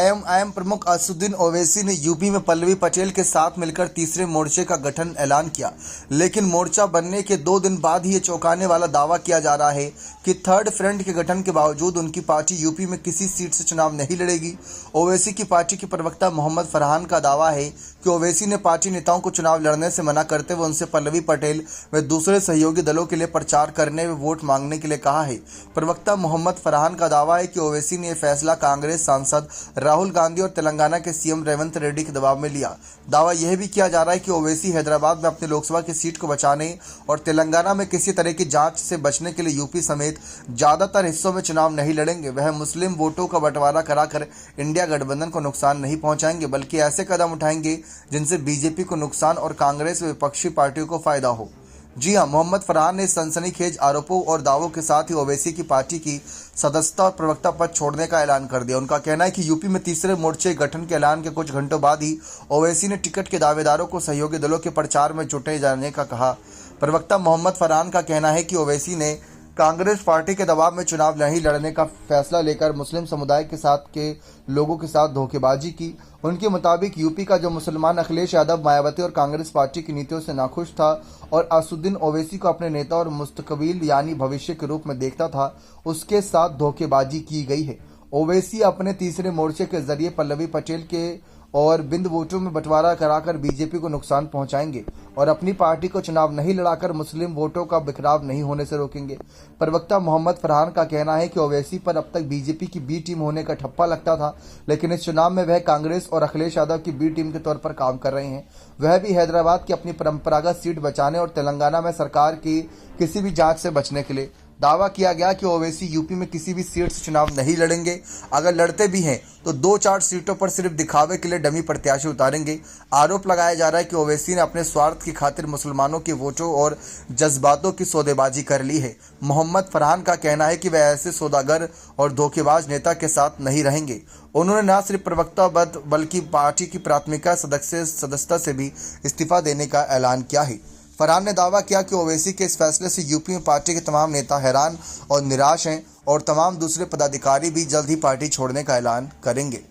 AIM प्रमुख असदुद्दीन ओवैसी ने UP में पल्लवी पटेल के साथ मिलकर तीसरे मोर्चे का गठन ऐलान किया, लेकिन मोर्चा बनने के 2 दिन बाद ही ये चौंकाने वाला दावा किया जा रहा है कि थर्ड फ्रंट के गठन के बावजूद उनकी पार्टी यूपी में किसी सीट से चुनाव नहीं लड़ेगी। ओवैसी की पार्टी के प्रवक्ता मोहम्मद फरहान का दावा है कि ओवैसी ने पार्टी नेताओं को चुनाव लड़ने से मना करते हुए उनसे पल्लवी पटेल व दूसरे सहयोगी दलों के लिए प्रचार करने व वोट मांगने के लिए कहा है। प्रवक्ता मोहम्मद फरहान का दावा है कि ओवैसी ने यह फैसला कांग्रेस सांसद राहुल गांधी और तेलंगाना के सीएम रेवंत रेड्डी के दबाव में लिया। दावा यह भी किया जा रहा है कि ओवैसी हैदराबाद में अपनी लोकसभा की सीट को बचाने और तेलंगाना में किसी तरह की जांच से बचने के लिए यूपी समेत ज्यादातर हिस्सों में चुनाव नहीं लड़ेंगे। वह मुस्लिम वोटों का बंटवारा कराकर इंडिया गठबंधन को नुकसान नहीं पहुंचाएंगे, बल्कि ऐसे कदम उठाएंगे जिनसे बीजेपी को नुकसान और कांग्रेस व विपक्षी पार्टियों को फायदा हो। जी हां, मोहम्मद फरहान ने सनसनीखेज आरोपों और दावों के साथ ही ओवैसी की पार्टी की सदस्यता और प्रवक्ता पद छोड़ने का ऐलान कर दिया। उनका कहना है कि यूपी में तीसरे मोर्चे गठन के ऐलान के कुछ घंटों बाद ही ओवैसी ने टिकट के दावेदारों को सहयोगी दलों के प्रचार में जुटे जाने का कहा। प्रवक्ता मोहम्मद फरहान का कहना है कि ओवैसी ने कांग्रेस पार्टी के दबाव में चुनाव नहीं लड़ने का फैसला लेकर मुस्लिम समुदाय के साथ के लोगों के साथ धोखेबाजी की। उनके मुताबिक यूपी का जो मुसलमान अखिलेश यादव मायावती और कांग्रेस पार्टी की नीतियों से नाखुश था और असदुद्दीन ओवैसी को अपने नेता और मुस्तकबिल यानी भविष्य के रूप में देखता था, उसके साथ धोखेबाजी की गई है। ओवैसी अपने तीसरे मोर्चे के जरिए पल्लवी पटेल के और बिंद वोटों में बंटवारा कराकर बीजेपी को नुकसान पहुंचाएंगे और अपनी पार्टी को चुनाव नहीं लड़ाकर मुस्लिम वोटों का बिखराव नहीं होने से रोकेंगे। प्रवक्ता मोहम्मद फरहान का कहना है कि ओवैसी पर अब तक बीजेपी की बी टीम होने का ठप्पा लगता था, लेकिन इस चुनाव में वह कांग्रेस और अखिलेश यादव की बी टीम के तौर पर काम कर रहे हैं। वह भी हैदराबाद की अपनी परंपरागत सीट बचाने और तेलंगाना में सरकार की किसी भी जांच से बचने के लिए। दावा किया गया कि ओवैसी यूपी में किसी भी सीट से चुनाव नहीं लड़ेंगे। अगर लड़ते भी हैं तो 2-4 सीटों पर सिर्फ दिखावे के लिए डमी प्रत्याशी उतारेंगे। आरोप लगाया जा रहा है कि ओवैसी ने अपने स्वार्थ की खातिर मुसलमानों के वोटों और जज्बातों की सौदेबाजी कर ली है। मोहम्मद फरहान का कहना है कि वह ऐसे सौदागर और धोखेबाज नेता के साथ नहीं रहेंगे। उन्होंने न सिर्फ प्रवक्ता पद बल्कि पार्टी की प्राथमिकता सदस्यता से भी इस्तीफा देने का ऐलान किया है। फरहान ने दावा किया कि ओवैसी के इस फैसले से यूपी में पार्टी के तमाम नेता हैरान और निराश हैं और तमाम दूसरे पदाधिकारी भी जल्द ही पार्टी छोड़ने का ऐलान करेंगे।